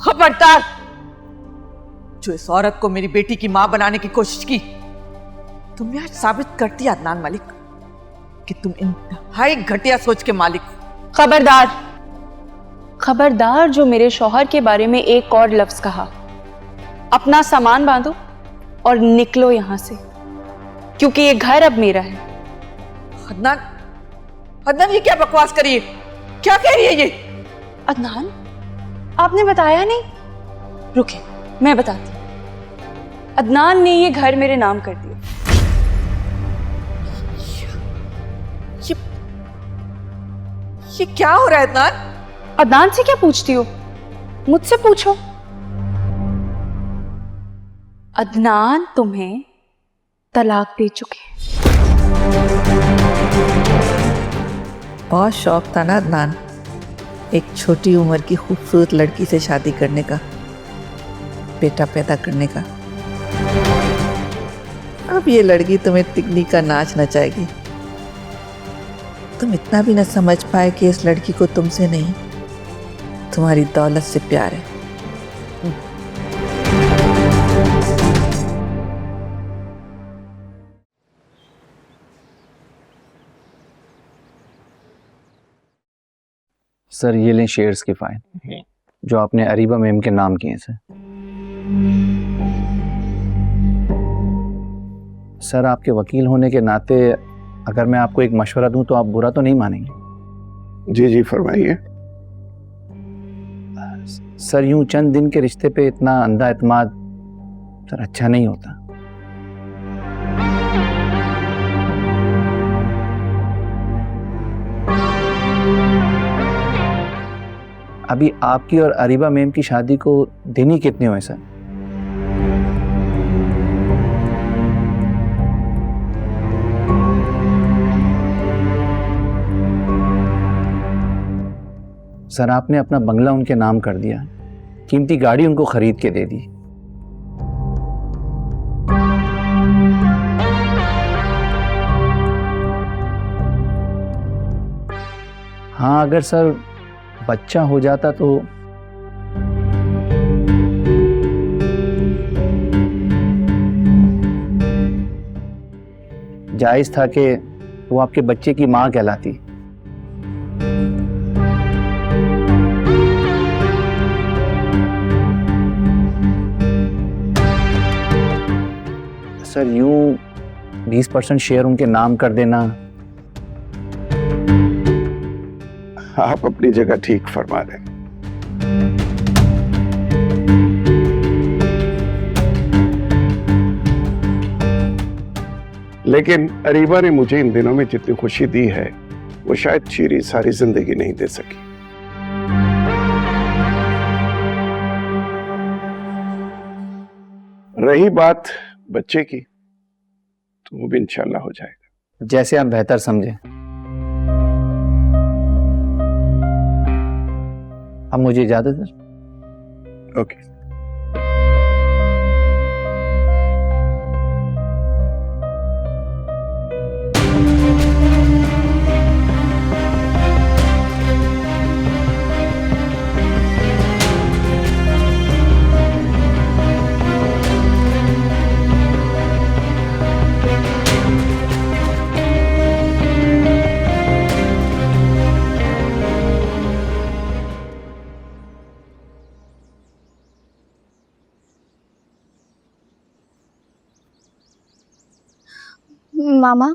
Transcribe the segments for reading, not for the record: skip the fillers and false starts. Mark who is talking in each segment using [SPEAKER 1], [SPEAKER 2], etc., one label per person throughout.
[SPEAKER 1] खबरदार! जो इस औरत को मेरी बेटी की मां बनाने की कोशिश की, तुमने आज साबित कर दिया अदनान मलिक कि तुम इंतहाई घटिया सोच के मालिक हो।
[SPEAKER 2] खबरदार! खबरदार जो मेरे शौहर के बारे में एक और लफ्ज कहा, अपना सामान बांधो और निकलो यहां से, क्योंकि ये घर अब मेरा है।
[SPEAKER 1] अदनान, अदनान ये क्या बकवास करी है? क्या कह रही है ये?
[SPEAKER 2] अदनान, आपने बताया नहीं? रुके, मैं बताती हूं। अदनान ने ये घर मेरे नाम कर दिया।
[SPEAKER 1] ये क्या हो रहा है अदनान?
[SPEAKER 2] अदनान से क्या पूछती हो? मुझसे पूछो। अदनान तुम्हें तलाक दे चुके हैं।
[SPEAKER 1] बहुत शौक था ना अदनान, एक छोटी उम्र की खूबसूरत लड़की से शादी करने का, बेटा पैदा करने का। अब ये लड़की तुम्हें तिगनी का नाच नचाएगी। तुम इतना भी न समझ पाए कि इस लड़की को तुमसे नहीं, तुम्हारी दौलत से प्यार है।
[SPEAKER 3] सर ये लें शेयर्स की फाइल जो आपने अरीबा मैम के नाम किए सर। सर आपके वकील होने के नाते अगर मैं आपको एक मशवरा दूं तो आप बुरा तो नहीं मानेंगे?
[SPEAKER 4] जी जी फरमाइए।
[SPEAKER 3] सर यूं चंद दिन के रिश्ते पे इतना अंधा एतमाद सर अच्छा नहीं होता। अभी आपकी और अरीबा मैम की शादी को दिन ही कितने हुए सर? सर आपने अपना बंगला उनके नाम कर दिया, कीमती गाड़ी उनको खरीद के दे दी। हाँ अगर सर बच्चा हो जाता तो जायज था कि वो आपके बच्चे की मां कहलाती। सर यूं 20% शेयर उनके नाम कर देना।
[SPEAKER 4] आप अपनी जगह ठीक फरमा रहे हैं। लेकिन अरीबा ने मुझे इन दिनों में जितनी खुशी दी है वो शायद चीरी सारी जिंदगी नहीं दे सकी। रही बात बच्चे की, तो वो भी इंशाल्लाह हो जाएगा।
[SPEAKER 3] जैसे आप बेहतर समझें। अब मुझे इजाजत है।
[SPEAKER 4] ओके।
[SPEAKER 2] मामा,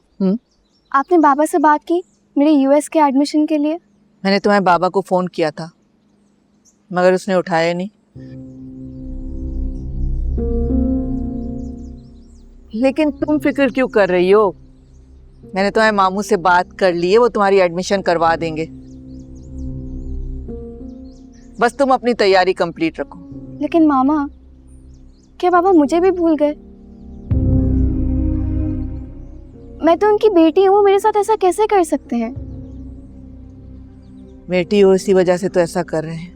[SPEAKER 2] आपने बाबा से बात की मेरे यूएस के एडमिशन के लिए?
[SPEAKER 1] मैंने तुम्हारे बाबा को फोन किया था मगर उसने उठाया नहीं। लेकिन तुम फिक्र क्यों कर रही हो? मैंने तुम्हारे मामू से बात कर ली है, वो तुम्हारी एडमिशन करवा देंगे। बस तुम अपनी तैयारी कंप्लीट रखो।
[SPEAKER 2] लेकिन मामा, क्या बाबा मुझे भी भूल गए? मैं तो उनकी बेटी हूँ, मेरे साथ ऐसा कैसे कर सकते हैं?
[SPEAKER 1] बेटी हो इसी वजह से तो ऐसा कर रहे हैं।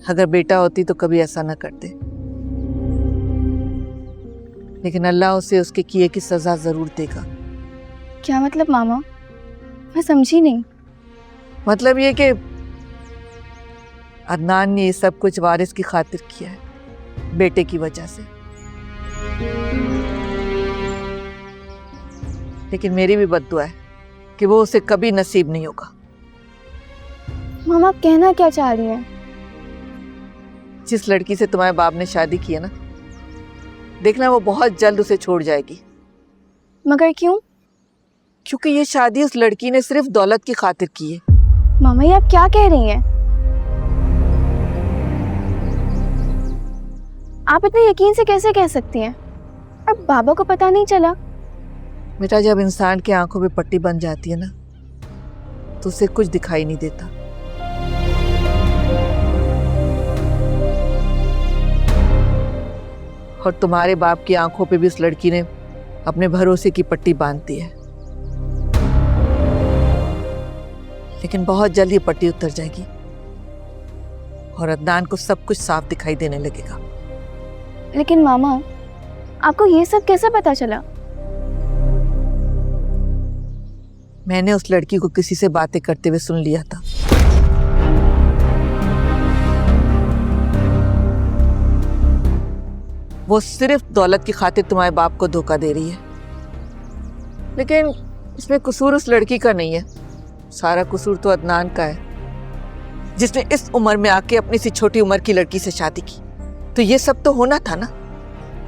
[SPEAKER 1] अगर बेटा होती तो कभी ऐसा ना करते। लेकिन अल्लाह उसे उसके किए की सजा जरूर देगा।
[SPEAKER 2] क्या मतलब मामा? मैं समझी नहीं।
[SPEAKER 1] मतलब ये कि अदनान ने ये सब कुछ वारिस की खातिर किया है, बेटे की वजह से। लेकिन मेरी भी बद्दुआ है कि वो उसे कभी नसीब नहीं होगा।
[SPEAKER 5] मामा आप कहना क्या चाह रही हैं?
[SPEAKER 1] जिस लड़की से तुम्हारे बाप ने शादी की है ना, देखना वो बहुत जल्द उसे छोड़ जाएगी।
[SPEAKER 5] मगर क्यों?
[SPEAKER 1] क्योंकि ये शादी उस लड़की ने सिर्फ दौलत की खातिर की है।
[SPEAKER 5] मामा ये आप क्या कह रही हैं? आप इतने यकीन से कैसे कह सकती हैं? अब बाबा को पता नहीं चला?
[SPEAKER 1] बेटा, जब इंसान की आंखों में पट्टी बन जाती है ना, तो उसे कुछ दिखाई नहीं देता। और तुम्हारे बाप की आंखों पे भी उस लड़की ने अपने भरोसे की पट्टी बांध दी है। लेकिन बहुत जल्द ये पट्टी उतर जाएगी और अदनान को सब कुछ साफ दिखाई देने लगेगा।
[SPEAKER 5] लेकिन मामा आपको ये सब कैसे पता चला?
[SPEAKER 1] मैंने उस लड़की को किसी से बातें करते हुए सुन लिया था। वो सिर्फ दौलत की खातिर तुम्हारे बाप को धोखा दे रही है। लेकिन इसमें कसूर उस लड़की का नहीं है, सारा कसूर तो अदनान का है, जिसने इस उम्र में आके अपनी सी छोटी उम्र की लड़की से शादी की। तो ये सब तो होना था ना।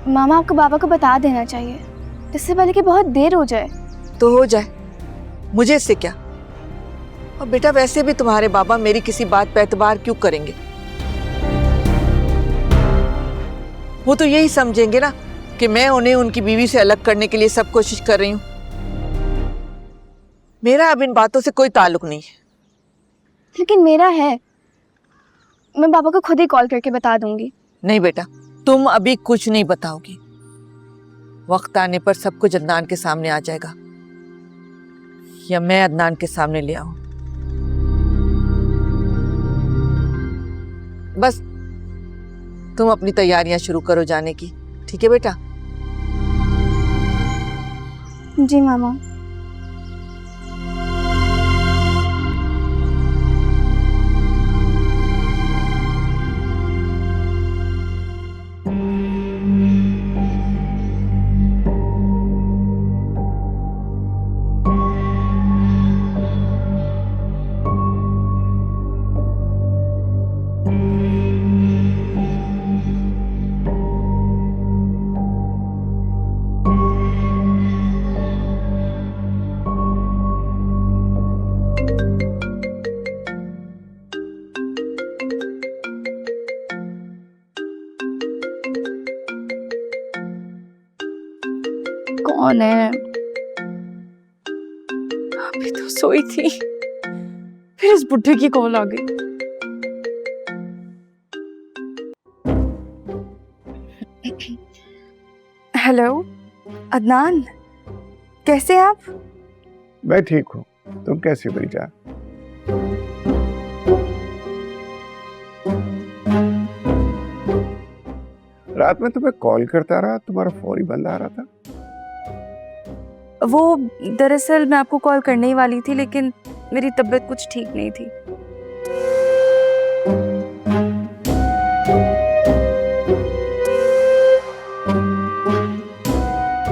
[SPEAKER 5] मामा आपको बाबा को बता देना चाहिए, इससे पहले कि बहुत देर हो जाए।
[SPEAKER 1] तो हो जाए, मुझे इससे क्या। और बेटा, वैसे भी तुम्हारे बाबा मेरी किसी बात पे एतबार क्यों करेंगे? वो तो यही समझेंगे ना कि मैं उन्हें उनकी बीवी से अलग करने के लिए सब कोशिश कर रही हूं। मेरा अब इन बातों से कोई ताल्लुक नहीं है।
[SPEAKER 5] लेकिन मेरा है, मैं बाबा को खुद ही कॉल करके बता दूंगी।
[SPEAKER 1] नहीं बेटा, तुम अभी कुछ नहीं बताओगी। वक्त आने पर सब कुछ अदनान के सामने आ जाएगा, या मैं अदनान के सामने ले आऊं। बस तुम अपनी तैयारियां शुरू करो जाने की, ठीक है बेटा?
[SPEAKER 5] जी मामा।
[SPEAKER 2] कौन है? अभी तो सोई थी, फिर इस बुढ़े की कॉल आ गई। हेलो अदनान, कैसे हैं आप?
[SPEAKER 4] मैं ठीक हूँ, तुम कैसी बनी जा? रात में तुम्हें कॉल करता रहा, तुम्हारा फोन ही बंद आ रहा था।
[SPEAKER 2] वो दरअसल मैं आपको कॉल करने ही वाली थी, लेकिन मेरी तबीयत कुछ ठीक नहीं थी।